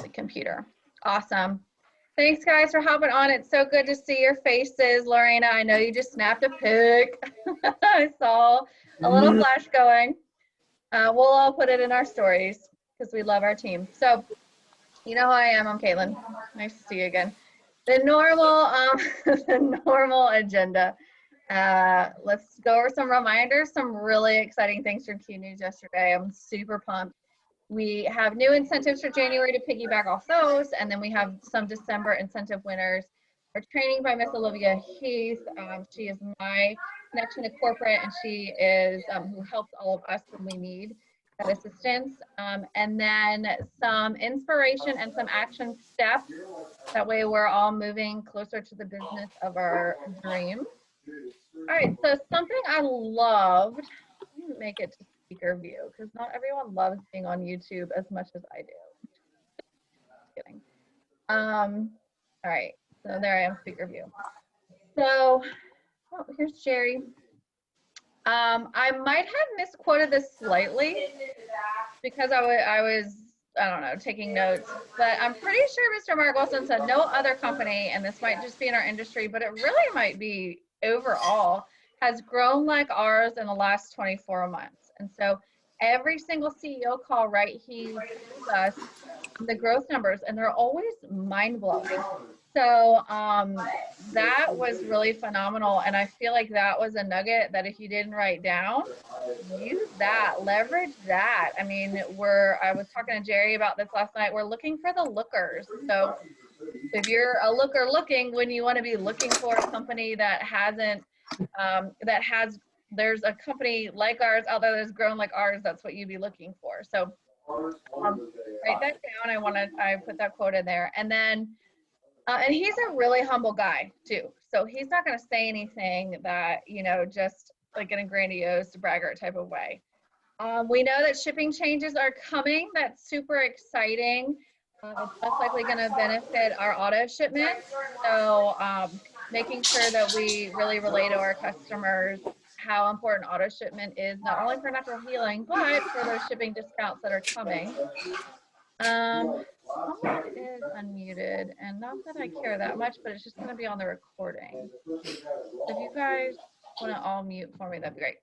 the computer. Awesome. Thanks guys for hopping on. It's so good to see your faces. Lorena, I know you just snapped a pic. I saw a little flash going. We'll all put it in our stories because we love our team. So you know who I am. I'm Caitlin. Nice to see you again. The normal agenda. Let's go over some reminders, some really exciting things from Q News yesterday. I'm super pumped. We have new incentives for January to piggyback off those, and then we have some December incentive winners. Our training by Miss Olivia Heath. She is my connection to corporate, and she is who helps all of us when we need that assistance. And then some inspiration and some action steps. That way we're all moving closer to the business of our dreams. All right, so something I loved, let me make it to speaker view because not everyone loves being on YouTube as much as I do. Just kidding. All right, so there I am, speaker view. So, oh, here's Jerry. I might have misquoted this slightly because I was, I don't know, taking notes, but I'm pretty sure Mr. Mark Wilson said no other company, and this might just be in our industry, but it really might be overall, has grown like ours in the last 24 months. And so every single CEO call, right, he gives us the growth numbers, and they're always mind-blowing. So that was really phenomenal, and I feel like that was a nugget that if you didn't write down, use that, leverage that. I mean, I was talking to Jerry about this last night. We're looking for the lookers. So if you're a looker looking, when you want to be looking for a company that hasn't, there's a company like ours out there that's grown like ours, that's what you'd be looking for. So write that down. I put that quote in there. And then, and he's a really humble guy too. So he's not going to say anything that, you know, just like in a grandiose braggart type of way. We know that shipping changes are coming. That's super exciting. It's most likely going to benefit our auto shipments. So making sure that we really relay to our customers how important auto shipment is, not only for natural healing, but for those shipping discounts that are coming. Someone is unmuted, and not that I care that much, but it's just going to be on the recording. So if you guys want to all mute for me, that'd be great.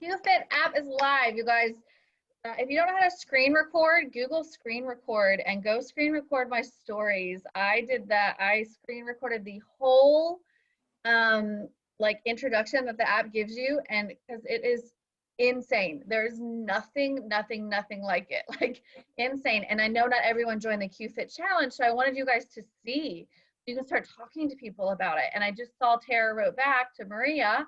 QFit app is live, you guys. If you don't know how to screen record, Google screen record and go screen record my stories. I did that. I screen recorded the whole like introduction that the app gives you, and because it is insane. There's nothing like it, like insane. And I know not everyone joined the QFit challenge, so I wanted you guys to see. You can start talking to people about it. And I just saw Tara wrote back to Maria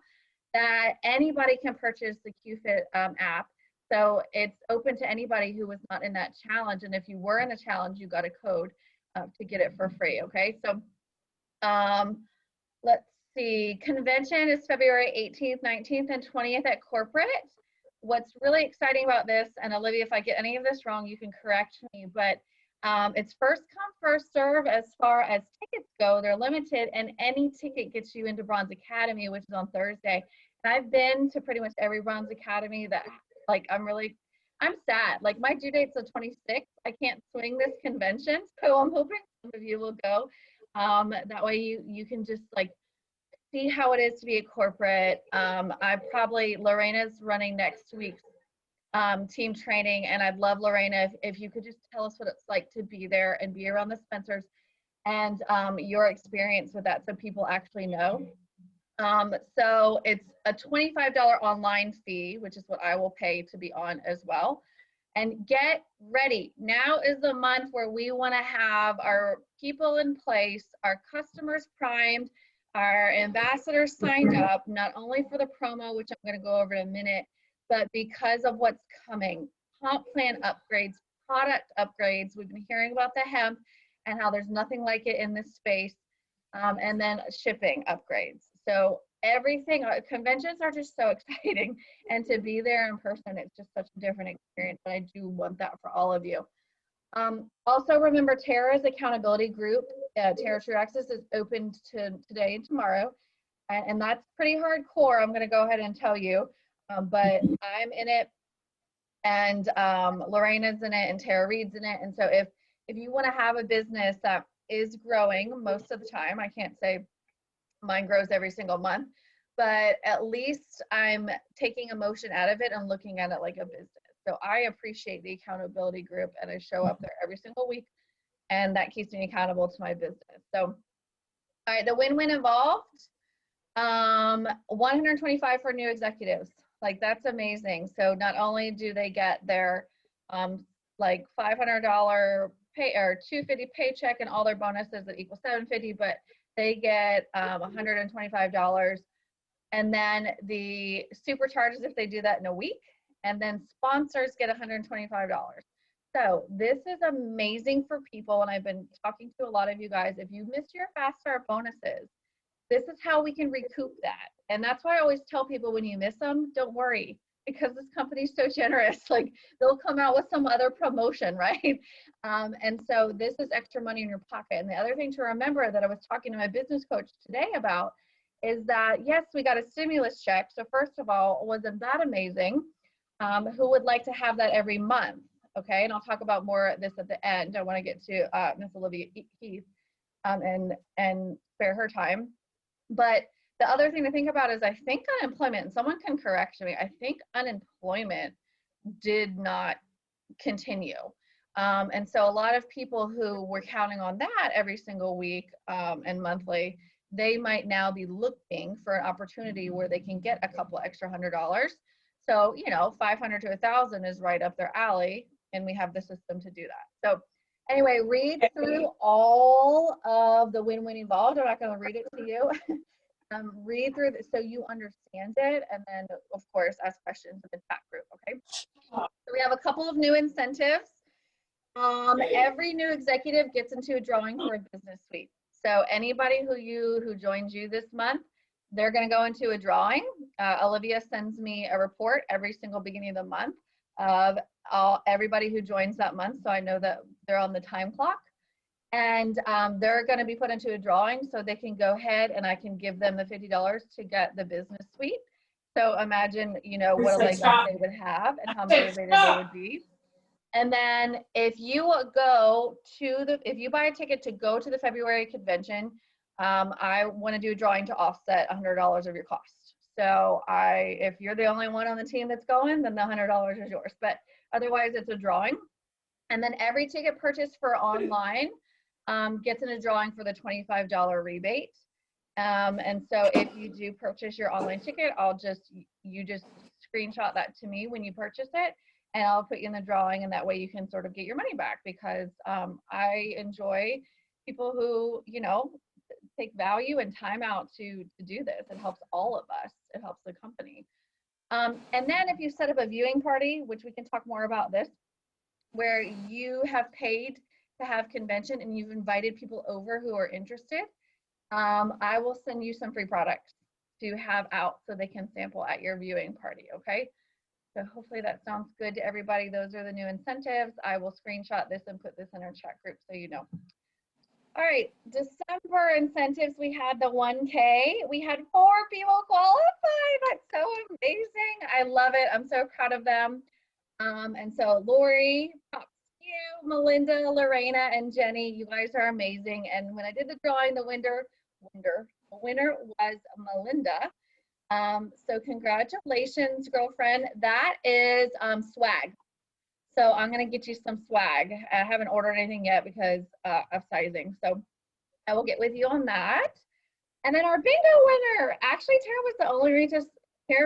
that anybody can purchase the QFit app. So it's open to anybody who was not in that challenge. And if you were in the challenge, you got a code to get it for free, okay? So let's see, convention is February 18th, 19th, and 20th at corporate. What's really exciting about this, and Olivia, if I get any of this wrong, you can correct me, but it's first come, first serve as far as tickets go. They're limited, and any ticket gets you into Bronze Academy, which is on Thursday. And I've been to pretty much every Bronze Academy that, like, I'm sad. Like, my due date's the 26th. I can't swing this convention, so I'm hoping some of you will go. That way you can just, like, see how it is to be a corporate. Lorena's running next week's team training, and I'd love, Lorena, if you could just tell us what it's like to be there and be around the Spencers and your experience with that so people actually know. So it's a $25 online fee, which is what I will pay to be on as well. And get ready. Now is the month where we want to have our people in place, our customers primed, our ambassadors signed up, not only for the promo, which I'm going to go over in a minute, but because of what's coming. Comp plan upgrades, product upgrades. We've been hearing about the hemp and how there's nothing like it in this space. And then shipping upgrades. So everything, conventions are just so exciting. And to be there in person, it's just such a different experience. And I do want that for all of you. Also remember Tara's accountability group, Tara True Access, is open to today and tomorrow. And that's pretty hardcore, I'm gonna go ahead and tell you. But I'm in it, and Lorena's in it, and Tara Reed's in it. And so if if you want to have a business that is growing most of the time, I can't say mine grows every single month, but at least I'm taking emotion out of it and looking at it like a business. So I appreciate the accountability group, and I show up there every single week, and that keeps me accountable to my business. So, all right, the win-win involved, 125 for new executives. Like, that's amazing. So not only do they get their like $500 pay or $250 paycheck and all their bonuses that equal $750, but they get $125. And then the supercharges if they do that in a week. And then sponsors get $125. So this is amazing for people. And I've been talking to a lot of you guys. If you missed your fast start bonuses, this is how we can recoup that. And that's why I always tell people, when you miss them, don't worry, because this company's so generous. Like, they'll come out with some other promotion, right? And so this is extra money in your pocket. And the other thing to remember that I was talking to my business coach today about is that, yes, we got a stimulus check. So first of all, wasn't that amazing? Who would like to have that every month? Okay, and I'll talk about more of this at the end. I want to get to Miss Olivia Heath and spare her time. But the other thing to think about is, I think unemployment, and someone can correct me, I think unemployment did not continue. And so a lot of people who were counting on that every single week and monthly, they might now be looking for an opportunity where they can get a couple extra $100. So, you know, 500 to 1,000 is right up their alley, and we have the system to do that. So anyway, read through all of the win-win involved. I'm not going to read it to you. Read through this so you understand it, and then, of course, ask questions in the chat group, okay? So we have a couple of new incentives. Every new executive gets into a drawing for a business suite. So anybody who joins you this month, they're going to go into a drawing. Olivia sends me a report every single beginning of the month of everybody who joins that month, so I know that they're on the time clock. And they're going to be put into a drawing, so they can go ahead and I can give them the $50 to get the business suite. So imagine, you know, what a leg up they would have and how motivated they would be. And then if you if you buy a ticket to go to the February convention, I want to do a drawing to offset $100 of your cost. So if you're the only one on the team that's going, then the $100 is yours. But otherwise, it's a drawing. And then every ticket purchased for online gets in a drawing for the $25 rebate. And so if you do purchase your online ticket, you just screenshot that to me when you purchase it, and I'll put you in the drawing, and that way you can sort of get your money back, because I enjoy people who, you know, take value and time out to do this. It helps all of us. It helps the company. And then if you set up a viewing party, which we can talk more about this, where you have paid to have convention and you've invited people over who are interested, I will send you some free products to have out so they can sample at your viewing party, okay? So hopefully that sounds good to everybody. Those are the new incentives. I will screenshot this and put this in our chat group so you know. All right, December incentives, we had the 1K. We had 4 people qualify. That's so amazing. I love it. I'm so proud of them. And so Lori, you, Melinda, Lorena, and Jenny, you guys are amazing. And when I did the drawing, the winner was Melinda. So congratulations, girlfriend. That is swag. So I'm gonna get you some swag. I haven't ordered anything yet because of sizing. So I will get with you on that. And then our bingo winner, actually Tara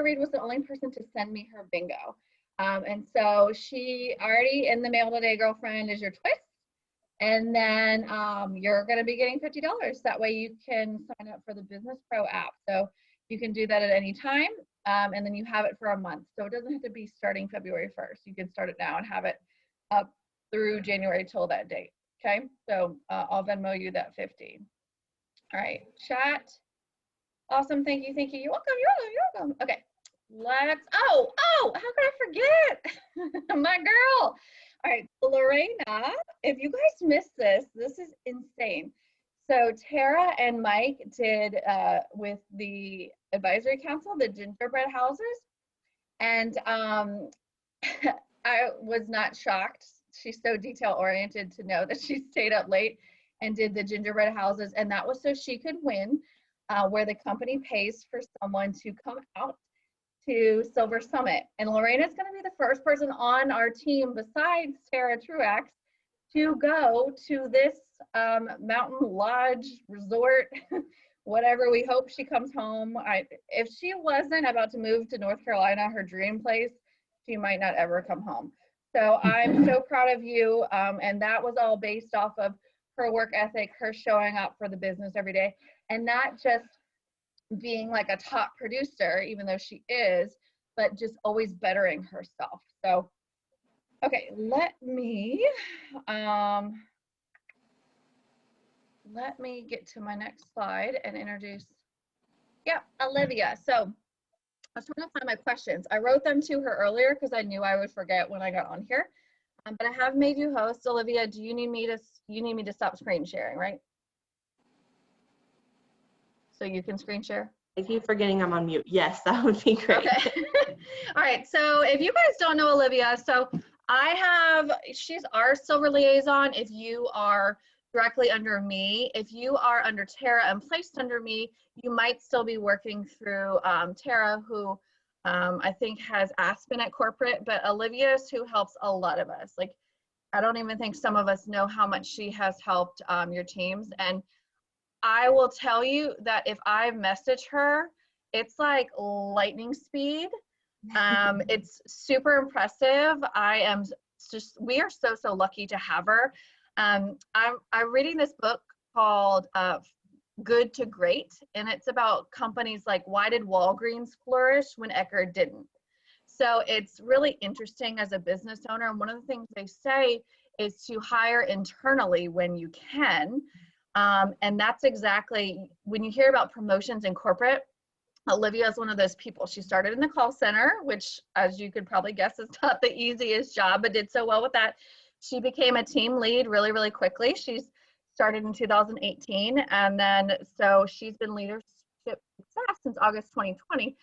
Reed was the only person to send me her bingo. And so she already in the mail today, girlfriend, is your twist. And then you're going to be getting $50. That way you can sign up for the Business Pro app. So you can do that at any time. And then you have it for a month. So it doesn't have to be starting February 1st. You can start it now and have it up through January till that date. Okay. So I'll Venmo you that 50. All right. Chat. Awesome. Thank you. Thank you. You're welcome. You're welcome. Okay. Oh, how could I forget? My girl. All right, Lorena, if you guys missed this is insane. So Tara and Mike did with the advisory council, the gingerbread houses. And I was not shocked she's so detail oriented to know that she stayed up late and did the gingerbread houses. And that was so she could win, where the company pays for someone to come out to Silver Summit. And Lorena's going to be the first person on our team besides Tara Truax to go to this mountain lodge resort, whatever. We hope she comes home. If she wasn't about to move to North Carolina, her dream place, she might not ever come home. So I'm so proud of you. And that was all based off of her work ethic, her showing up for the business every day, and not just being like a top producer, even though she is, but just always bettering herself. So, okay, let me get to my next slide and introduce, Olivia. So I was trying to find my questions. I wrote them to her earlier because I knew I would forget when I got on here. But I have made you host. Olivia, do you need me to stop screen sharing, right? So you can screen share? I keep forgetting I'm on mute. Yes, that would be great. Okay. All right. So if you guys don't know Olivia, so she's our silver liaison. If you are directly under me, if you are under Tara and placed under me, you might still be working through Tara, who I think has Aspen at corporate, but Olivia is who helps a lot of us. Like, I don't even think some of us know how much she has helped your teams. And I will tell you that if I message her, it's like lightning speed. It's super impressive. We are so lucky to have her. I'm reading this book called Good to Great, and it's about companies like, why did Walgreens flourish when Eckerd didn't? So it's really interesting as a business owner. And one of the things they say is to hire internally when you can. And that's exactly, when you hear about promotions in corporate, Olivia is one of those people. She started in the call center, which, as you could probably guess, is not the easiest job, but did so well with that. She became a team lead really quickly. She's started in 2018, and then so she's been leadership success since August 2020,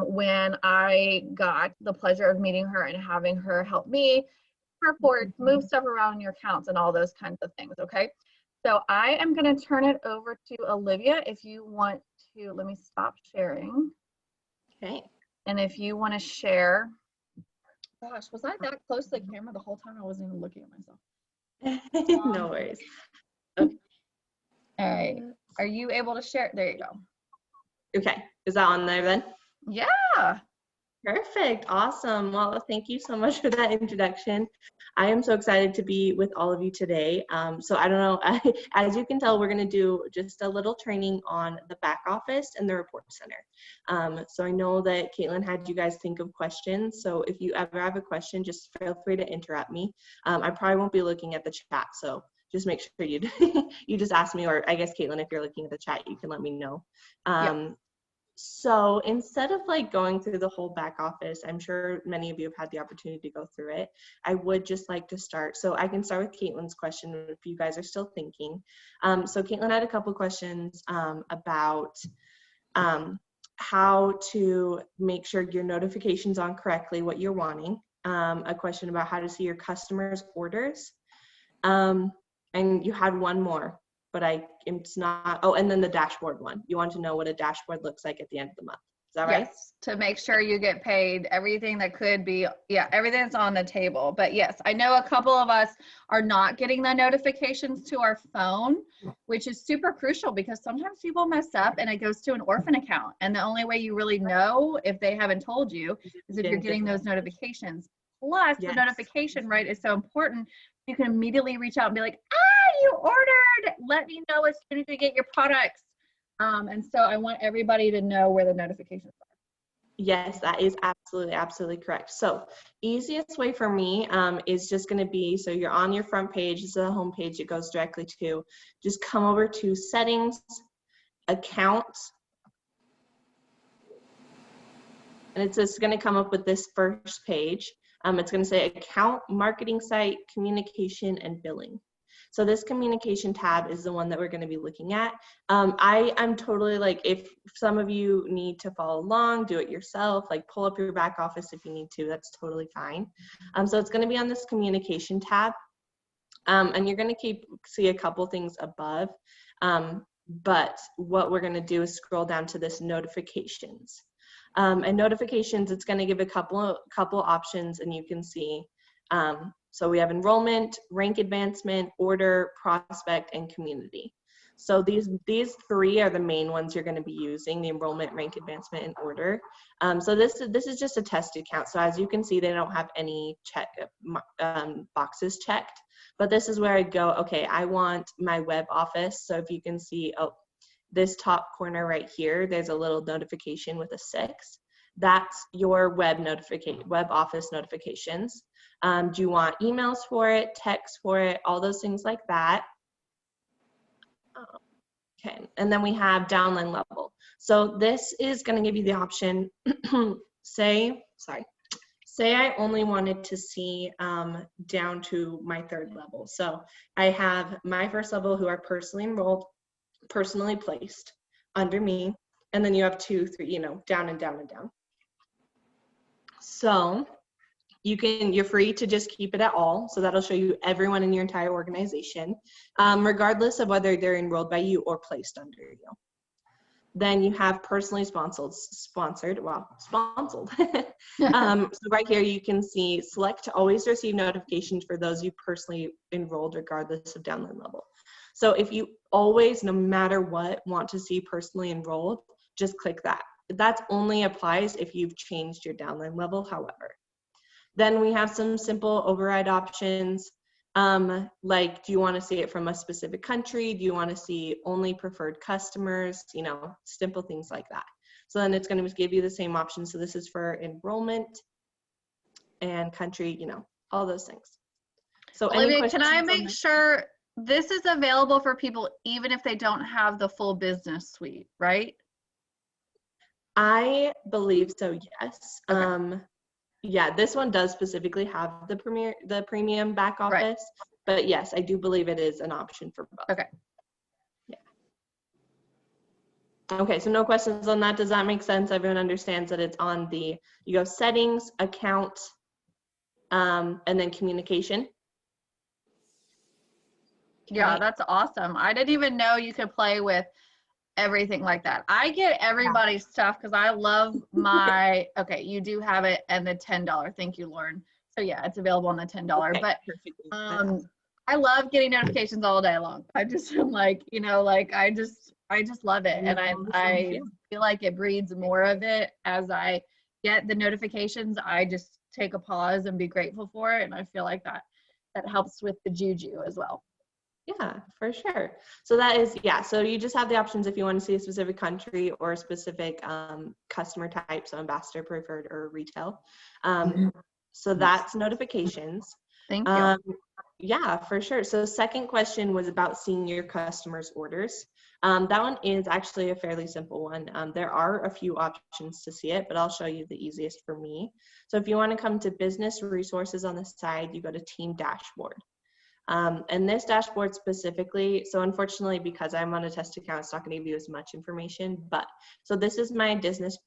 when I got the pleasure of meeting her and having her help me report, move stuff around in your accounts, and all those kinds of things. Okay. So I am going to turn it over to Olivia. If you want to, let me stop sharing. Okay. And if you want to share, gosh, was I that close to the camera the whole time? I wasn't even looking at myself. No worries. Okay. All right. Are you able to share? There you go. Okay. Is that on there then? Yeah. Perfect. Awesome. Well, thank you so much for that introduction. I am so excited to be with all of you today. So I don't know, as you can tell, we're going to do just a little training on the back office and the report center. So I know that Caitlin had you guys think of questions. So if you ever have a question, just feel free to interrupt me. I probably won't be looking at the chat. So just make sure you you just ask me, or I guess Caitlin, if you're looking at the chat, you can let me know. Yep. So instead of like going through the whole back office, I'm sure many of you have had the opportunity to go through it. I would just like to start. So I can start with Caitlin's question if you guys are still thinking. So Caitlin had a couple questions about how to make sure your notifications on correctly, what you're wanting. A question about how to see your customers' orders. And you had one more. But it's not, oh, and then the dashboard one. You want to know what a dashboard looks like at the end of the month. Is that right? Yes, to make sure you get paid everything that could be, everything that's on the table. But yes, I know a couple of us are not getting the notifications to our phone, which is super crucial because sometimes people mess up and it goes to an orphan account. And the only way you really know if they haven't told you is if you're getting those notifications. Plus, the notification, right, is so important. You can immediately reach out and be like, you ordered, let me know as soon as you get your products. And so I want everybody to know where the notifications are. Yes, that is absolutely correct. So easiest way for me is just going to be, so you're on your front page, this is the home page it goes directly to. Just come over to settings, accounts, and it's just going to come up with this first page. It's going to say account, marketing site, communication, and billing. So this communication tab is the one that we're going to be looking at. I'm totally like, if some of you need to follow along, do it yourself, like pull up your back office if you need to, that's totally fine. So it's going to be on this communication tab. And you're going to see a couple things above. But what we're going to do is scroll down to this notifications. And notifications, it's going to give a couple options, and you can see. So we have enrollment, rank advancement, order, prospect, and community. So these three are the main ones you're going to be using: the enrollment, rank advancement, and order. So this is just a test account. So as you can see, they don't have any boxes checked. But this is where I go, okay, I want my web office. So if you can see, oh, this top corner right here, there's a little notification with a 6. That's your web office notifications. Do you want emails for it, text for it, all those things like that? Okay, and then we have downline level. So this is going to give you the option, say I only wanted to see down to my 3rd level. So I have my 1st level who are personally enrolled, personally placed under me, and then you have 2, 3, down and down and down. So you're free to just keep it at all. So that'll show you everyone in your entire organization, regardless of whether they're enrolled by you or placed under you. Then you have personally sponsored. So right here you can see select to always receive notifications for those you personally enrolled regardless of downline level. So if you always, no matter what, want to see personally enrolled, just click that. That only applies if you've changed your downline level, however. Then we have some simple override options. Like, do you want to see it from a specific country? Do you want to see only preferred customers? Simple things like that. So then it's going to give you the same option. So this is for enrollment and country, all those things. So Olivia, can I make sure this is available for people even if they don't have the full business suite, right? I believe so, yes. Okay. Yeah, this one does specifically have the premium back office, right. But yes, I do believe it is an option for both. Okay. Yeah. Okay, so no questions on that. Does that make sense? Everyone understands that it's on you go settings, account, and then communication. Yeah, that's awesome. I didn't even know you could play with everything like that. I get everybody's stuff because I love my, okay, you do have it and the $10. Thank you, Lauren. So yeah, it's available on the $10, okay, but I love getting notifications all day long. I just am like, I just love it. And I feel like it breeds more of it as I get the notifications. I just take a pause and be grateful for it. And I feel like that helps with the juju as well. Yeah, for sure. So that is, yeah, so you just have the options if you want to see a specific country or a specific customer type, so ambassador, preferred, or retail. So that's notifications. Thank you. Yeah, for sure. So second question was about seeing your customers' orders. That one is actually a fairly simple one. There are a few options to see it, but I'll show you the easiest for me. So if you want to come to business resources on the side, you go to team dashboard. And this dashboard specifically, so unfortunately, because I'm on a test account, it's not going to give you as much information, but so this is my business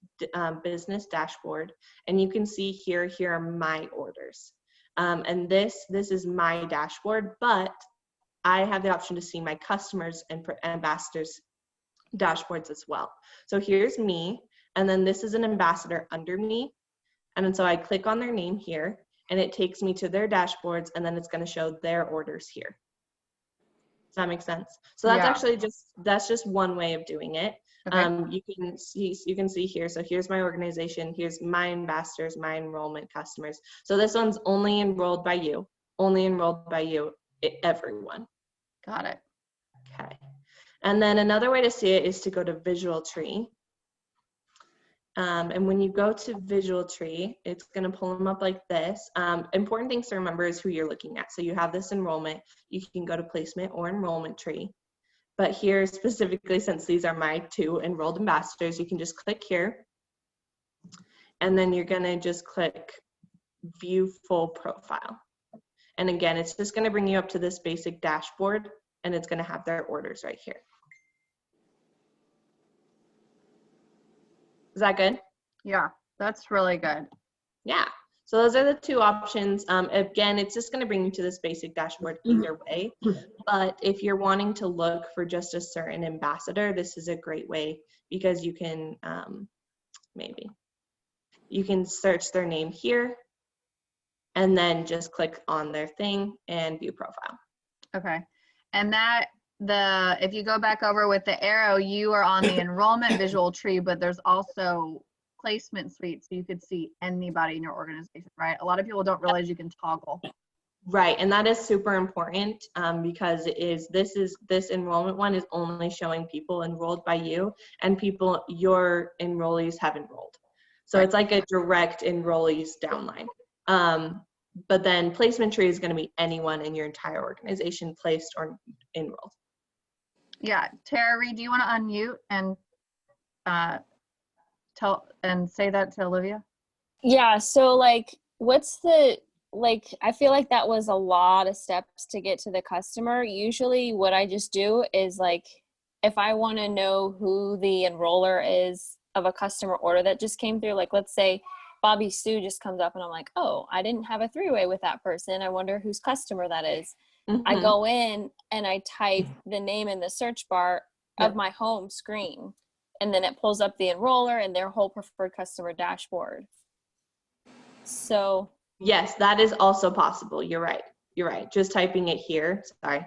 dashboard, and you can see here are my orders. And this is my dashboard, but I have the option to see my customers and ambassadors dashboards as well. So here's me, and then this is an ambassador under me. And then so I click on their name here, and it takes me to their dashboards, and then it's going to show their orders here. Does that make sense? So that's actually just one way of doing it. Okay. You can see here. So here's my organization. Here's my ambassadors, my enrollment customers. So this one's only enrolled by you. Everyone. Got it. Okay. And then another way to see it is to go to Visual Tree. And when you go to Visual Tree, it's going to pull them up like this. Important things to remember is who you're looking at. So you have this enrollment. You can go to placement or enrollment tree. But here specifically, since these are my 2 enrolled ambassadors, you can just click here. And then you're going to just click View Full Profile. And again, it's just going to bring you up to this basic dashboard, and it's going to have their orders right here. Is that good? Yeah, that's really good. Yeah. So those are the two options. Again, it's just going to bring you to this basic dashboard either way. But if you're wanting to look for just a certain ambassador, this is a great way because you can maybe you can search their name here and then just click on their thing and view profile. Okay. And that if you go back over with the arrow, you are on the enrollment visual tree, but there's also placement suite, so you could see anybody in your organization, right? A lot of people don't realize you can toggle. Right, and that is super important because this enrollment one is only showing people enrolled by you and people your enrollees have enrolled. So Right. It's like a direct enrollees downline. But then placement tree is going to be anyone in your entire organization placed or enrolled. Yeah, Tara, do you want to unmute and say that to Olivia? Yeah, so like I feel like that was a lot of steps to get to the customer. Usually what I just do is like, if I want to know who the enroller is of a customer order that just came through, like let's say Bobby Sue just comes up and I'm like, oh, I didn't have a three-way with that person. I wonder whose customer that is. Mm-hmm. I go in and I type the name in the search bar of my home screen, and then it pulls up the enroller and their whole preferred customer dashboard. So yes, that is also possible. You're right. You're right. Just typing it here. Sorry.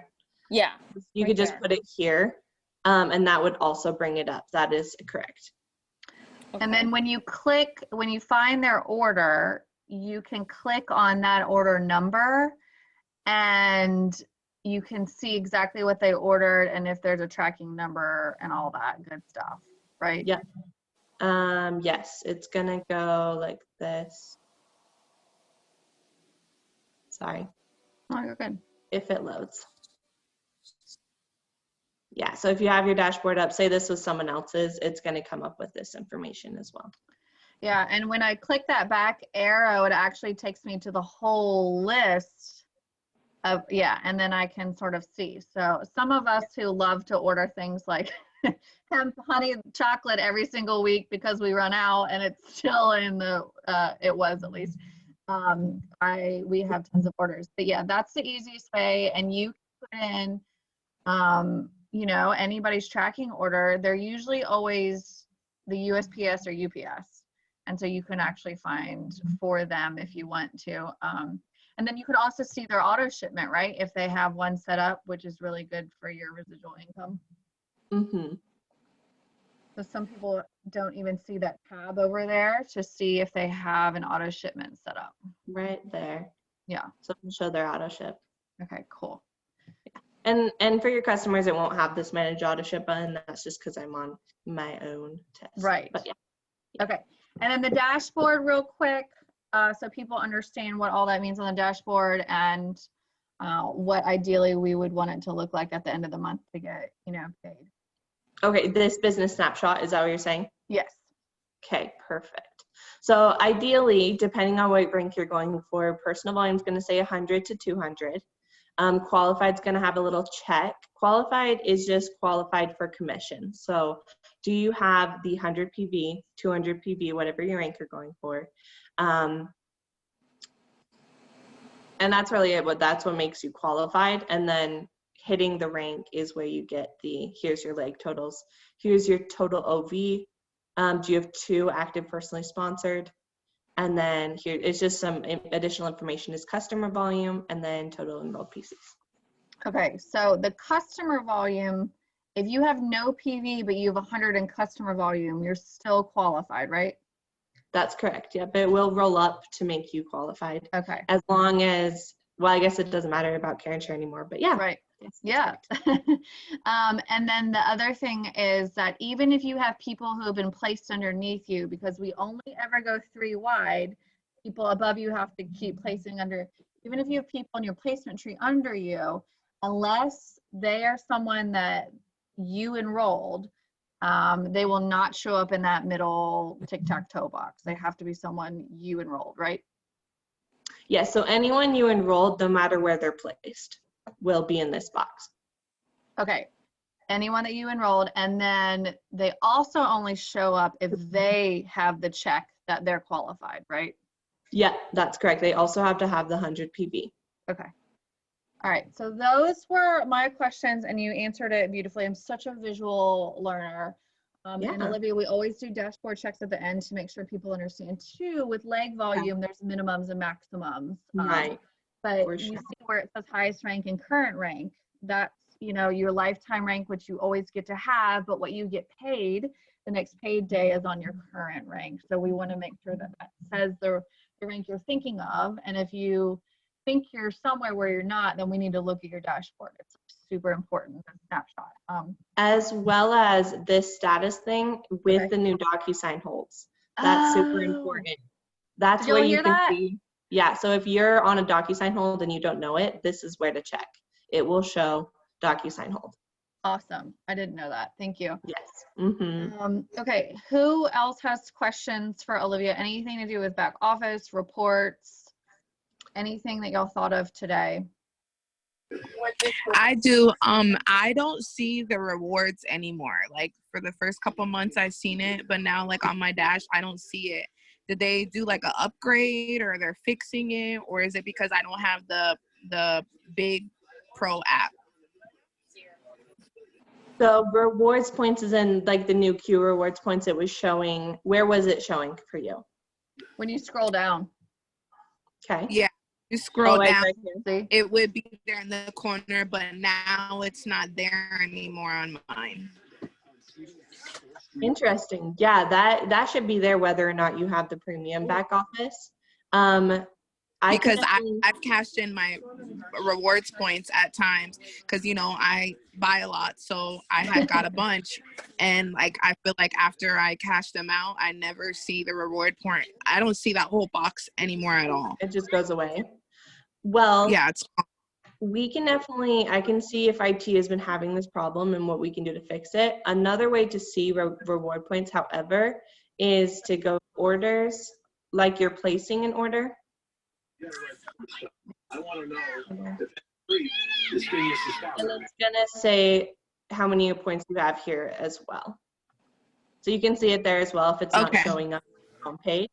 yeah, You could just put it here, and that would also bring it up. That is correct. okay. And then when you find their order, you can click on that order number and you can see exactly what they ordered and if there's a tracking number and all that good stuff, right? Yep. Yes, it's gonna go like this. Sorry. Oh, you're good. If it loads. Yeah, so if you have your dashboard up, say this was someone else's, it's gonna come up with this information as well. Yeah, and when I click that back arrow, it actually takes me to the whole list of, yeah, and then I can sort of see. So some of us who love to order things like have honey chocolate every single week because we run out and it's still in the, it was at least, we have tons of orders. But yeah, that's the easiest way. And you can put in, you know, anybody's tracking order. They're usually always the USPS or UPS. And so you can actually find for them if you want to. And then you could also see their auto shipment, right? If they have one set up, which is really good for your residual income. Mm-hmm. So some people don't even see that tab over there to see if they have an auto shipment set up. Right there. Yeah. So it'll show their auto ship. Okay, cool. And for your customers, it won't have this manage auto ship button. That's just because I'm on my own test. Right. But yeah. Okay. And then the dashboard real quick, so people understand what all that means on the dashboard and what ideally we would want it to look like at the end of the month to get, you know, paid. Okay, this business snapshot, is that what you're saying? Yes. Okay, perfect. So ideally, depending on what rank you're going for, personal volume is going to say 100 to 200. Qualified is going to have a little check. Qualified is just qualified for commission. So do you have the 100 PV, 200 PV, whatever your rank you're going for? And that's really it. That's what makes you qualified. And then hitting the rank is where you get here's your leg totals. Here's your total OV. Do you have 2 active personally sponsored? And then here is just some additional information is customer volume and then total enrolled PCs. Okay, so the customer volume, if you have no PV, but you have 100 in customer volume, you're still qualified, right? That's correct. Yeah, but it will roll up to make you qualified. Okay. As long as, well, I guess it doesn't matter about care and share anymore, but yeah. Right. Yeah. And then the other thing is that even if you have people who have been placed underneath you, because we only ever go 3 wide, people above you have to keep placing under, even if you have people in your placement tree under you, unless they are someone that you enrolled, they will not show up in that middle tic-tac-toe box. They have to be someone you enrolled, right? Yeah, so anyone you enrolled, no matter where they're placed, will be in this box. Okay. Anyone that you enrolled, and then they also only show up if they have the check that they're qualified, right? Yeah, that's correct. They also have to have the 100 PV. Okay. All right. So those were my questions, and you answered it beautifully. I'm such a visual learner. And Yeah. Olivia, we always do dashboard checks at the end to make sure people understand too. With leg volume, there's minimums and maximums. Right. But For you sure. see where it says highest rank and current rank. That's, you know, your lifetime rank, which you always get to have, but what you get paid the next paid day is on your current rank. So we want to make sure that that says the rank you're thinking of. And if you think you're somewhere where you're not, then we need to look at your dashboard. It's super important, the snapshot. As well as this status thing with Okay. the new DocuSign holds. That's super Oh. important. That's Did y'all where you hear can that? see. Yeah, so if you're on a DocuSign hold and you don't know it, this is where to check. It will show DocuSign hold. Awesome. I didn't know that. Thank you. Yes. Mm-hmm. Okay, who else has questions for Olivia? Anything to do with back office, reports, anything that y'all thought of today? I do. I don't see the rewards anymore. Like for the first couple months I've seen it, but now like on my dash, I don't see it. Did they do like an upgrade, or they're fixing it, or is it because I don't have the big pro app? So rewards points is in like the new Q rewards points. It was showing. Where was it showing for you? When you scroll down. Okay. Yeah, you scroll Oh, down, right here. See? it would be there in the corner, but now it's not there anymore on mine. Interesting. Yeah, that should be there whether or not you have the premium back office. Because I've cashed in my rewards points at times because, you know, I buy a lot. So I had got a bunch, and like I feel like after I cash them out, I never see the reward point. I don't see that whole box anymore at all. It just goes away. Well, Yeah, it's we can definitely, I can see if IT has been having this problem and what we can do to fix it. Another way to see reward points, however, is to go orders, like you're placing an order. I want to know if it's free, this thing is to stop. And it's gonna say how many points you have here as well. So you can see it there as well if it's not Okay. showing up on page.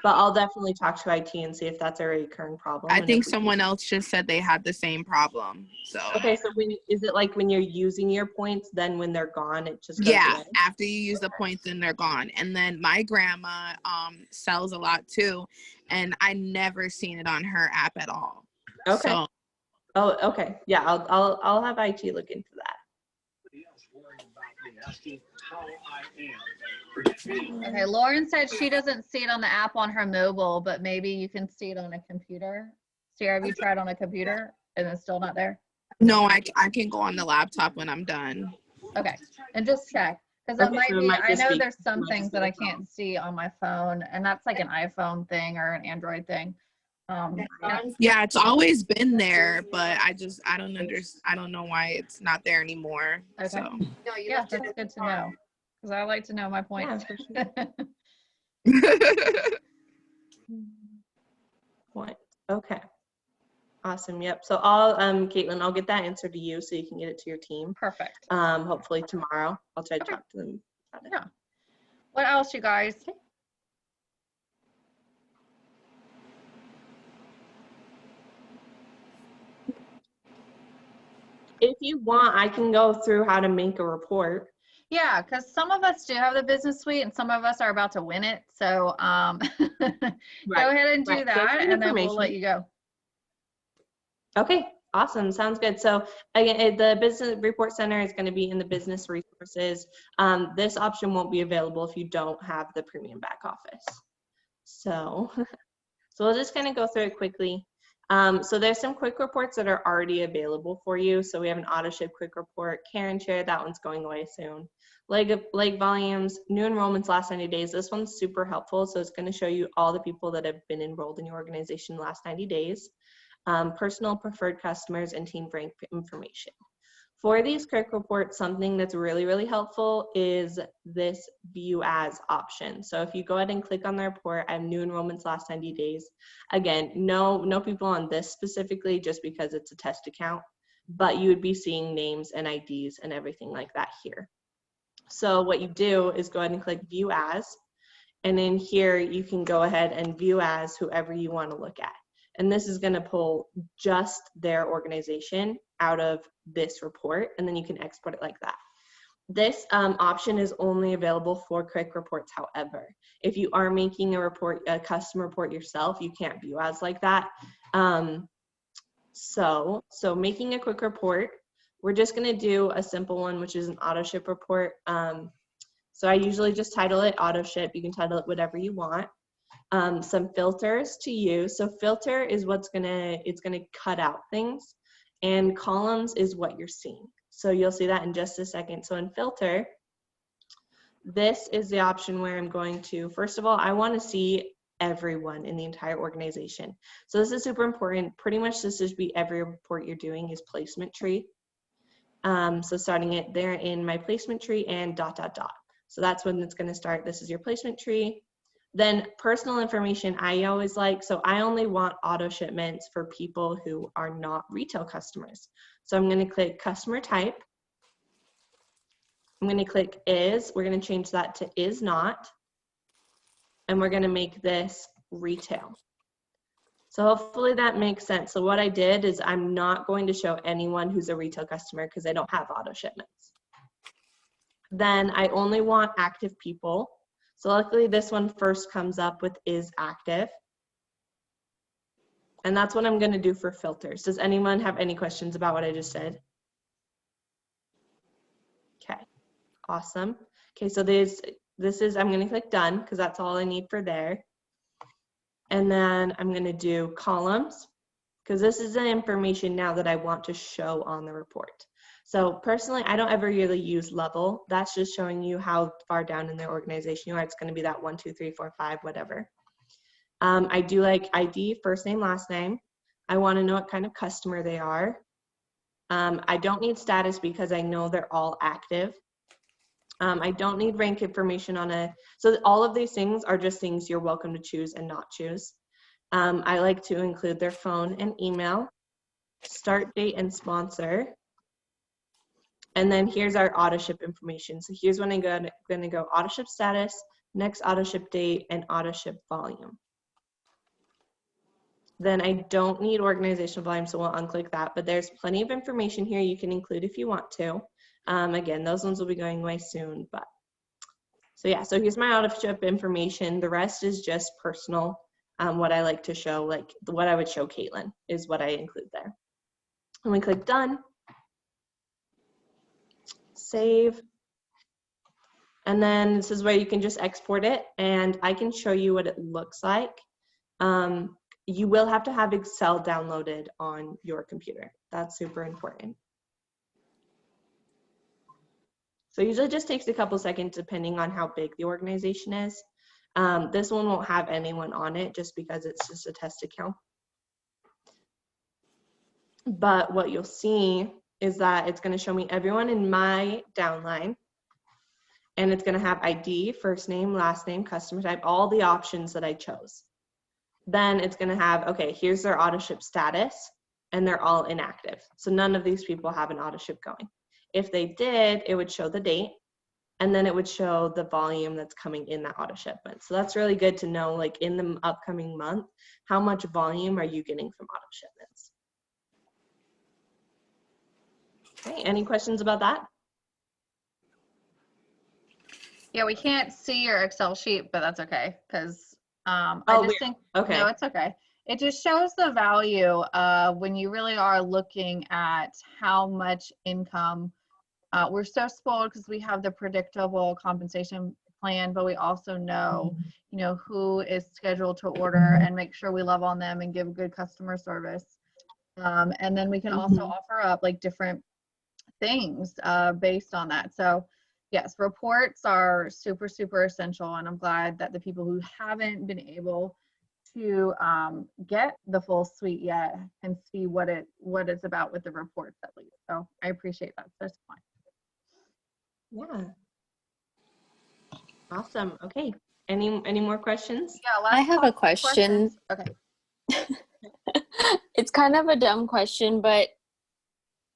But I'll definitely talk to IT and see if that's a recurring problem. I think someone else just said they had the same problem. So Okay, so is it like when you're using your points, then when they're gone, it just goes yeah, away? after you use the points, then they're gone. And then my grandma sells a lot too, and I never seen it on her app at all. Okay. So, Oh, okay. Yeah, I'll have IT look into that. Okay, Lauren said she doesn't see it on the app on her mobile, but maybe you can see it on a computer. Sierra, have you tried on a computer and it's still not there? no, I can go on the laptop when I'm done. Okay, and just check, because Okay, it might so it be, might I just know be- there's some might things just that be I a problem. can't see on my phone, and that's like an iPhone thing or an Android thing. Yeah, it's always been there, but I don't understand. I don't know why it's not there anymore. Okay. So Yeah, that's good to know, because I like to know my points. Yeah, for Point. Okay. Awesome. Yep. So Caitlin, I'll get that answer to you so you can get it to your team. Perfect. Hopefully tomorrow. I'll try to Okay. talk to them about it. Yeah. What else, you guys? If you want, I can go through how to make a report. Yeah, because some of us do have the business suite and some of us are about to win it. So go ahead and do right. So that, some and then we'll information. let you go. Okay, awesome. Sounds good. So again, the Business Report Center is going to be in the business resources. This option won't be available if you don't have the premium back office. So we'll just kind of go through it quickly. So there's some quick reports that are already available for you. So we have an auto ship quick report, Karen shared, that one's going away soon. Leg volumes, new enrollments last 90 days. This one's super helpful. So it's going to show you all the people that have been enrolled in your organization the last 90 days. Personal preferred customers and team rank information. For these quick reports, something that's really, really helpful is this view as option. So if you go ahead and click on the report, I have new enrollments last 90 days. Again, no people on this specifically just because it's a test account, but you would be seeing names and IDs and everything like that here. So what you do is go ahead and click view as, and in here you can go ahead and view as whoever you want to look at. And this is going to pull just their organization out of this report, and then you can export it like that. This option is only available for quick reports. However, if you are making a custom report yourself, you can't view as like that. So making a quick report, we're just going to do a simple one, which is an auto ship report. So I usually just title it auto ship. You can title it whatever you want. Some filters to use. So filter is it's gonna cut out things, and columns is what you're seeing. So you'll see that in just a second. So in filter, this is the option where I'm going to, first of all, I want to see everyone in the entire organization. So this is super important. Pretty much this should be every report you're doing is placement tree. So starting it there in my placement tree and ... So that's when it's going to start. This is your placement tree. Then personal information, I always like, so I only want auto shipments for people who are not retail customers. So I'm going to click customer type. I'm going to click is. We're going to change that to is not. And we're going to make this retail. So hopefully that makes sense. So what I did is I'm not going to show anyone who's a retail customer because I don't have auto shipments. Then I only want active people. So luckily this one first comes up with is active. And that's what I'm going to do for filters. Does anyone have any questions about what I just said? Okay, awesome. Okay, so this is, I'm going to click done because that's all I need for there. And then I'm going to do columns because this is the information now that I want to show on the report. So personally, I don't ever really use level. That's just showing you how far down in their organization you are. It's going to be that 1, 2, 3, 4, 5, whatever. I do like ID, first name, last name. I want to know what kind of customer they are. I don't need status because I know they're all active. I don't need rank information on so all of these things are just things you're welcome to choose and not choose. I like to include their phone and email, start date and sponsor. And then here's our auto ship information. So here's when I'm going to go auto ship status, next auto ship date, and auto ship volume. Then I don't need organizational volume, so we'll unclick that. But there's plenty of information here you can include if you want to. Again, those ones will be going away soon. But so yeah, so here's my auto ship information. The rest is just personal. What I like to show, like what I would show Caitlin, is what I include there. And we click done. Save, and then this is where you can just export it, and I can show you what it looks like. You will have to have Excel downloaded on your computer. That's super important. So usually it just takes a couple seconds depending on how big the organization is. This one won't have anyone on it just because it's just a test account. But what you'll see is that it's going to show me everyone in my downline, and it's going to have ID, first name, last name, customer type, all the options that I chose. Then it's going to have, okay, here's their auto ship status, and they're all inactive. So none of these people have an auto ship going. If they did, it would show the date, and then it would show the volume that's coming in that auto shipment. So that's really good to know, like in the upcoming month, how much volume are you getting from auto shipments? Okay, any questions about that? Yeah, we can't see your Excel sheet, but that's okay because I just think, okay. no, it's okay. It just shows the value when you really are looking at how much income. We're so spoiled because we have the predictable compensation plan, but we also know, you know, who is scheduled to order and make sure we love on them and give good customer service. And then we can also offer up like different things based on that. So yes, reports are super, super essential. And I'm glad that the people who haven't been able to get the full suite yet and see what it's about with the reports at least. So I appreciate that. That's fine. Yeah. Awesome. Okay. Any more questions? Yeah, I have a question. questions. Okay. It's kind of a dumb question, but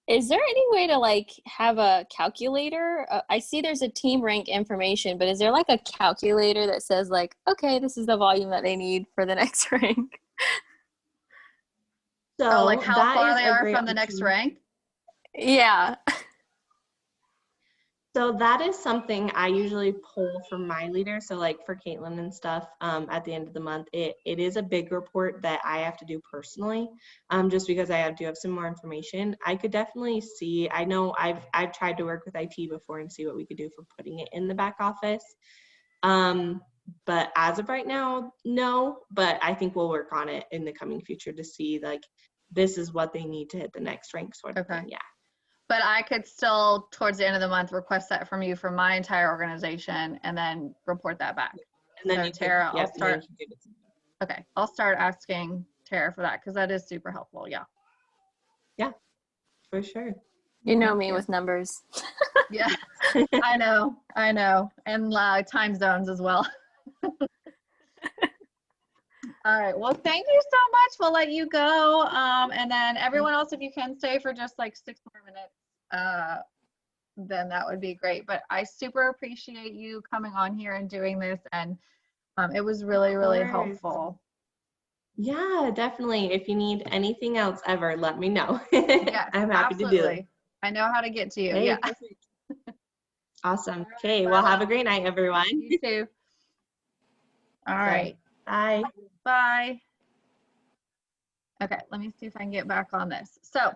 is there any way to like have a calculator? I see there's a team rank information, but is there like a calculator that says like, okay, this is the volume that they need for the next rank? So like how far they are from the next rank? Yeah. So that is something I usually pull from my leader. So like for Caitlin and stuff, at the end of the month, it is a big report that I have to do personally, just because I do have some more information. I could definitely see, I know I've tried to work with IT before and see what we could do for putting it in the back office. But as of right now, no, but I think we'll work on it in the coming future to see like, this is what they need to hit the next rank sort of thing. Yeah. But I could still, towards the end of the month, request that from you for my entire organization and then report that back. And then So you Tara, could, I'll start. Okay, I'll start asking Tara for that because that is super helpful. Yeah. Yeah, for sure. You know me with numbers. Yeah, I know. And time zones as well. All right. Well, thank you so much. We'll let you go. And then everyone else, if you can stay for just like 6 more minutes, then that would be great. But I super appreciate you coming on here and doing this. And it was really, really helpful. Yeah, definitely. If you need anything else ever, let me know. Yes, I'm happy to do it. I know how to get to you. Hey, yeah. perfect. Awesome. Okay. Well, have a great night, everyone. You too. All right. Bye. Bye. Okay, let me see if I can get back on this. So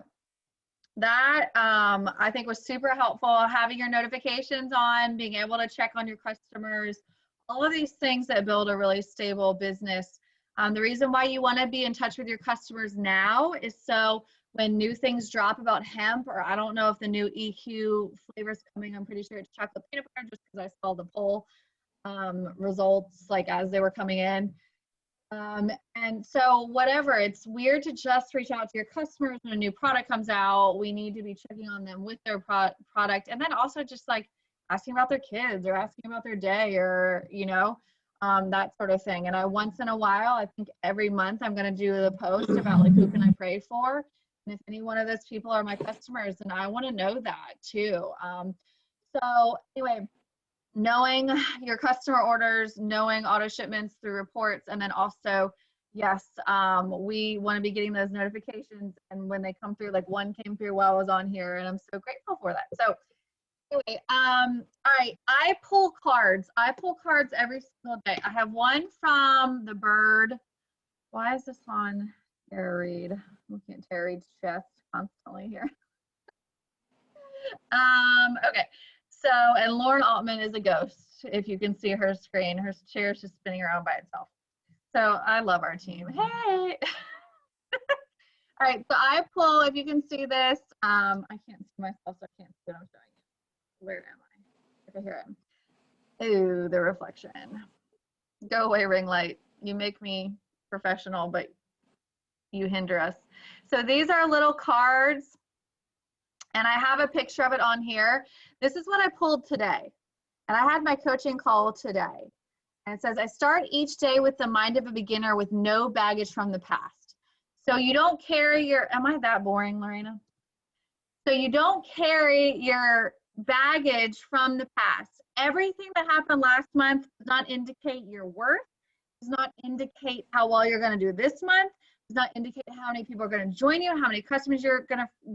that I think was super helpful, having your notifications on, being able to check on your customers, all of these things that build a really stable business. The reason why you want to be in touch with your customers now is so when new things drop about hemp, or I don't know if the new EQ flavor is coming, I'm pretty sure it's chocolate peanut butter just because I saw the poll results like as they were coming in. And so whatever, it's weird to just reach out to your customers when a new product comes out. We need to be checking on them with their product, and then also just like asking about their kids or asking about their day, or that sort of thing. And I once in a while, I think every month, I'm going to do the post about like who can I pray for, and if any one of those people are my customers, and I want to know that too. So anyway, knowing your customer orders, knowing auto shipments through reports, and then also, yes, we want to be getting those notifications, and when they come through, like one came through while I was on here, and I'm so grateful for that. So anyway, all right, I pull cards every single day. I have one from the bird. Why is this on Tara Reid? I'm looking at Tara Reid's chest constantly here. Okay. So, and Lauren Altman is a ghost. If you can see her screen, her chair is just spinning around by itself. So I love our team. Hey. All right. So I pull, if you can see this, I can't see myself, so I can't see what I'm showing you. Where am I? Okay, here I am. Ooh, the reflection. Go away, ring light. You make me professional, but you hinder us. So these are little cards. And I have a picture of it on here. This is what I pulled today. And I had my coaching call today. And it says, I start each day with the mind of a beginner with no baggage from the past. So you don't carry your, am I that boring, Lorena? So you don't carry your baggage from the past. Everything that happened last month does not indicate your worth, does not indicate how well you're going to do this month, does not indicate how many people are going to join you, how many customers you're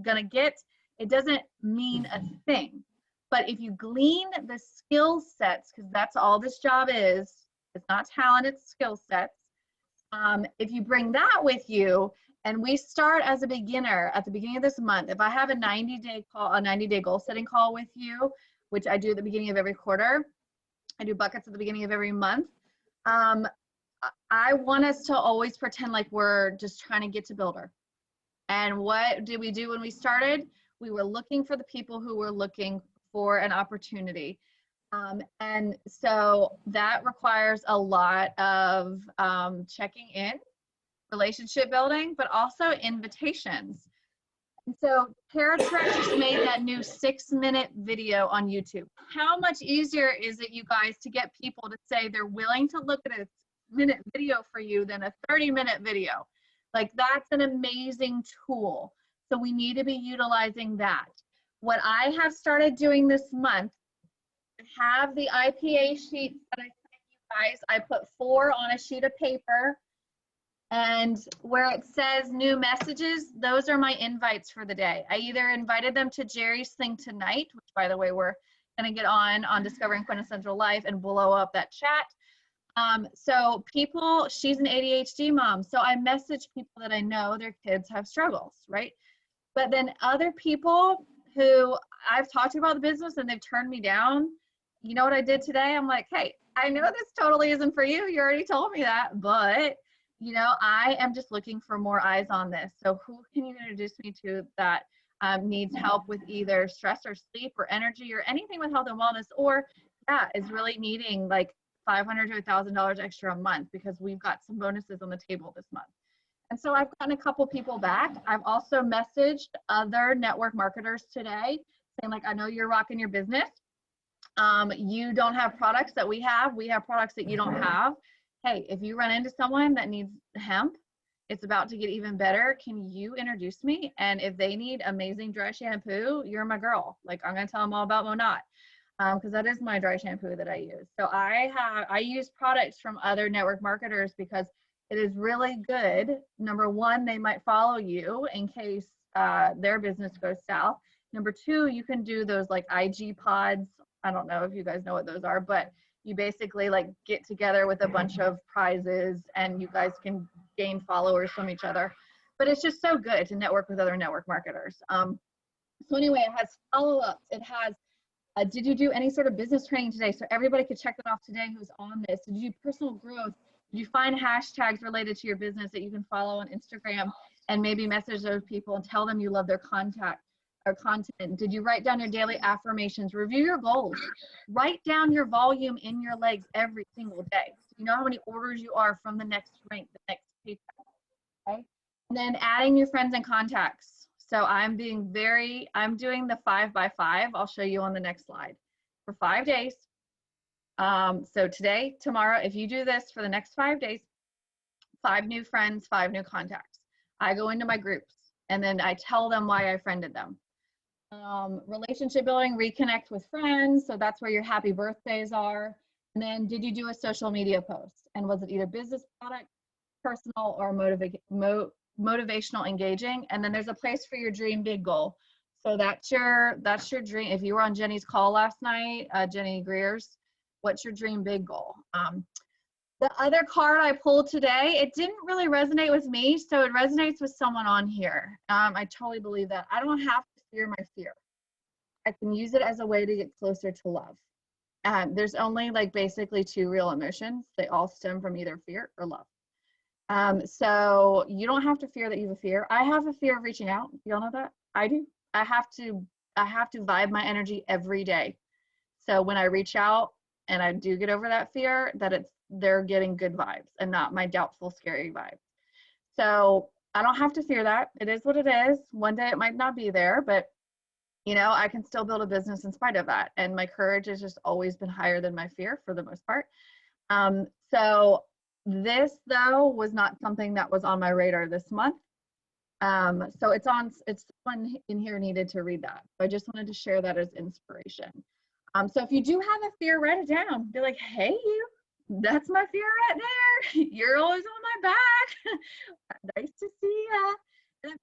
gonna get. It doesn't mean a thing. But if you glean the skill sets, because that's all this job is, it's not talent, it's skill sets. If you bring that with you, and we start as a beginner at the beginning of this month, if I have a 90-day goal setting call with you, which I do at the beginning of every quarter, I do buckets at the beginning of every month. I want us to always pretend like we're just trying to get to builder. And what did we do when we started? We were looking for the people who were looking for an opportunity. And so that requires a lot of checking in, relationship building, but also invitations. And so Tara Trent just made that new 6-minute video on YouTube. How much easier is it, you guys, to get people to say they're willing to look at a minute video for you than a 30-minute video? Like, that's an amazing tool. So we need to be utilizing that. What I have started doing this month, I have the IPA sheets that I sent you guys. I put 4 on a sheet of paper. And where it says new messages, those are my invites for the day. I either invited them to Jerry's thing tonight, which, by the way, we're going to get on Discovering Quintessential Life and blow up that chat. So people, she's an ADHD mom. So I message people that I know their kids have struggles, right? But then other people who I've talked to about the business and they've turned me down. You know what I did today? I'm like, hey, I know this totally isn't for you. You already told me that, but you know, I am just looking for more eyes on this. So who can you introduce me to that needs help with either stress or sleep or energy or anything with health and wellness, or is really needing like $500 to $1,000 extra a month, because we've got some bonuses on the table this month. And so I've gotten a couple people back. I've also messaged other network marketers today saying, like, I know you're rocking your business. You don't have products that we have. We have products that you don't have. Hey, if you run into someone that needs hemp, it's about to get even better. Can you introduce me? And if they need amazing dry shampoo, you're my girl. Like, I'm gonna tell them all about Monat, because that is my dry shampoo that I use. So I use products from other network marketers because it is really good. Number one, they might follow you in case their business goes south. Number two, you can do those like IG pods. I don't know if you guys know what those are, but you basically like get together with a bunch of prizes and you guys can gain followers from each other. But it's just so good to network with other network marketers. So anyway, it has follow-ups. It has, did you do any sort of business training today? So everybody could check that off today who's on this. Did you do personal growth? Did you find hashtags related to your business that you can follow on Instagram and maybe message those people and tell them you love their content? Did you write down your daily affirmations? Review your goals. Write down your volume in your legs every single day. So you know how many orders you are from the next rank, the next paycheck. Okay? And then adding your friends and contacts. So I'm doing the 5x5. I'll show you on the next slide for 5 days. So today, tomorrow, if you do this for the next 5 days, 5 new friends, 5 new contacts. I go into my groups and then I tell them why I friended them. Relationship building, reconnect with friends. So that's where your happy birthdays are. And then did you do a social media post? And was it either business product, personal, or motivational engaging? And then there's a place for your dream big goal. So that's your dream. If you were on Jenny's call last night, Jenny Greer's, what's your dream big goal? The other card I pulled today, it didn't really resonate with me, so it resonates with someone on here. I totally believe that. I don't have to fear my fear. I can use it as a way to get closer to love. There's only like basically 2 real emotions. They all stem from either fear or love. So you don't have to fear that you have a fear. I have a fear of reaching out. Y'all know that? I do. I have to vibe my energy every day. So when I reach out and I do get over that fear, that they're getting good vibes and not my doubtful, scary vibes. So I don't have to fear that. It is what it is. One day it might not be there, but you know, I can still build a business in spite of that. And my courage has just always been higher than my fear for the most part. So this though was not something that was on my radar this month. So it's someone in here needed to read that. So I just wanted to share that as inspiration. So if you do have a fear, write it down. Be like, hey, you, that's my fear right there. You're always on my back. Nice to see ya. And then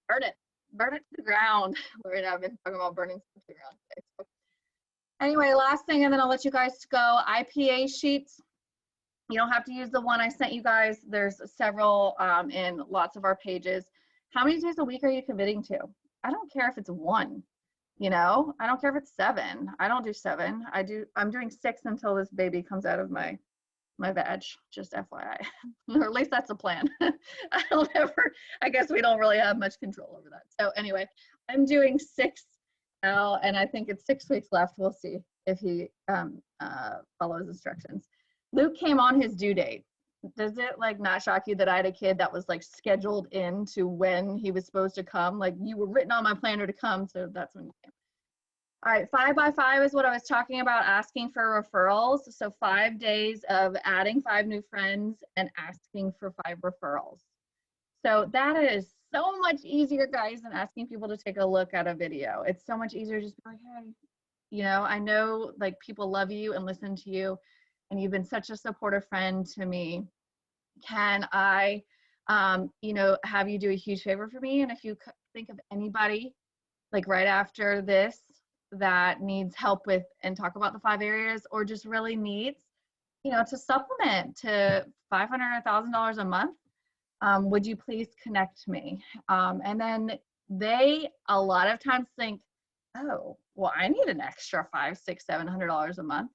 burn it to the ground. I've been talking about burning stuff to the ground today. So anyway, last thing, and then I'll let you guys go. IPA sheets. You don't have to use the one I sent you guys. There's several in lots of our pages. How many days a week are you committing to? I don't care if it's 1. You know, I don't care if it's 7. I don't do 7. I'm doing 6 until this baby comes out of my veg, just FYI. Or at least that's a plan. I guess we don't really have much control over that. So anyway, I'm doing 6 and I think it's 6 weeks left. We'll see if he follows instructions. Luke came on his due date. Does it like not shock you that I had a kid that was like scheduled into when he was supposed to come? Like you were written on my planner to come, so that's when you came. All right, 5 by 5 is what I was talking about, asking for referrals. So 5 days of adding 5 new friends and asking for 5 referrals. So that is so much easier, guys, than asking people to take a look at a video. It's so much easier just be like, hey, you know, I know like people love you and listen to you, and you've been such a supportive friend to me. Can I, you know, have you do a huge favor for me? And if you think of anybody like right after this that needs help with, and talk about the 5 areas, or just really needs, you know, to supplement to $500 or $1,000 a month, would you please connect me? And then they a lot of times think, oh, well, I need an extra $500, $600, $700 a month.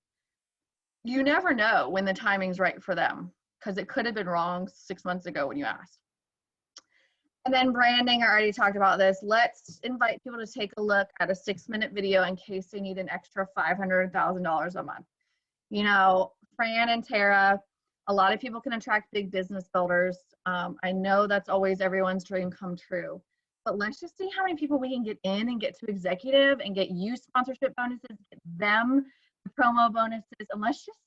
You never know when the timing's right for them, because it could have been wrong 6 months ago when you asked. And then branding, I already talked about this. Let's invite people to take a look at a 6-minute video in case they need an extra $500, $1,000 a month. You know, Fran and Tara, a lot of people can attract big business builders. I know that's always everyone's dream come true, but let's just see how many people we can get in and get to executive and get you sponsorship bonuses, get them the promo bonuses, and let's just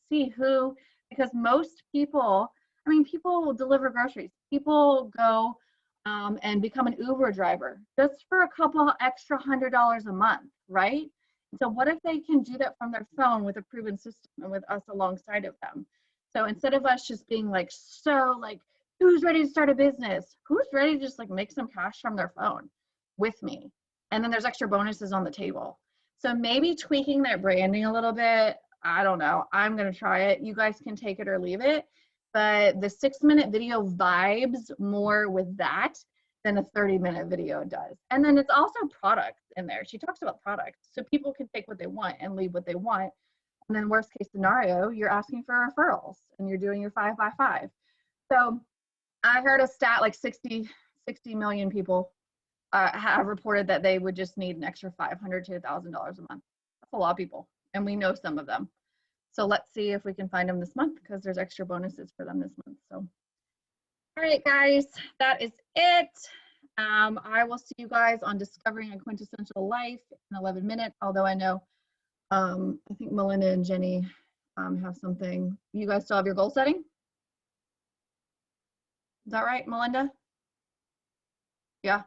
see who, because most people, I mean, people will deliver groceries. People go and become an Uber driver just for a couple extra $100 a month, right? So what if they can do that from their phone with a proven system and with us alongside of them? So instead of us just being like, so like, who's ready to start a business? Who's ready to just like make some cash from their phone with me? And then there's extra bonuses on the table. So maybe tweaking that branding a little bit. I don't know. I'm going to try it. You guys can take it or leave it. But the 6-minute video vibes more with that than a 30-minute video does. And then it's also products in there. She talks about products. So people can take what they want and leave what they want. And then worst case scenario, you're asking for referrals and you're doing your 5 by 5. So I heard a stat like 60 million people have reported that they would just need an extra $500 to $1,000 a month. That's a lot of people. And we know some of them. So let's see if we can find them this month, because there's extra bonuses for them this month. So, all right, guys, that is it. I will see you guys on Discovering a Quintessential Life in 11 minutes, although I know, I think Melinda and Jenny have something. You guys still have your goal setting? Is that right, Melinda? Yeah.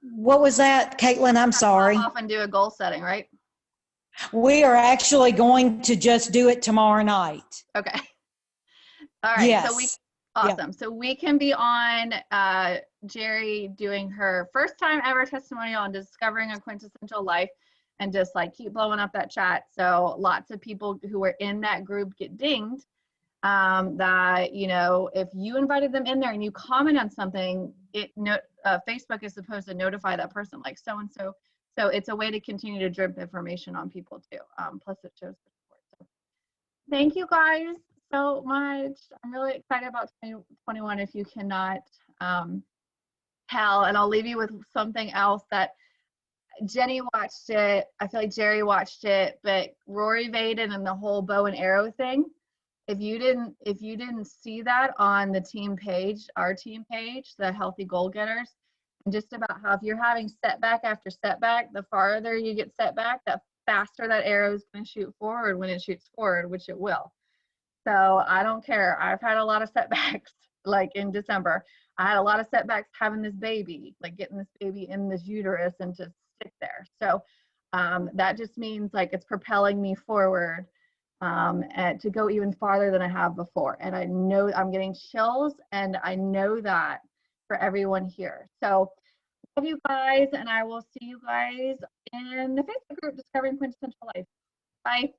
What was that, Caitlin? I'm sorry. I'll often do a goal setting, right? We are actually going to just do it tomorrow night. Okay. All right. Yes. So awesome. Yeah. So we can be on Jerry doing her first time ever testimonial on Discovering a Quintessential Life, and just like keep blowing up that chat. So lots of people who are in that group get dinged. That, you know, if you invited them in there and you comment on something, Facebook is supposed to notify that person, like so-and-so. So it's a way to continue to drip information on people too. Plus it shows support. So thank you guys so much. I'm really excited about 2021 if you cannot tell. And I'll leave you with something else that Jenny watched it. I feel like Jerry watched it, but Rory Vaden and the whole bow and arrow thing. If you didn't see that on the team page, our team page, the Healthy Goal Getters, and just about how if you're having setback after setback, the farther you get setback, the faster that arrow is going to shoot forward when it shoots forward, which it will. So I don't care. I've had a lot of setbacks, like in December. I had a lot of setbacks having this baby, like getting this baby in this uterus and to stick there. So that just means like it's propelling me forward and to go even farther than I have before. And I know I'm getting chills, and I know that for everyone here. So love you guys, and I will see you guys in the Facebook group Discovering Quintessential Life. Bye.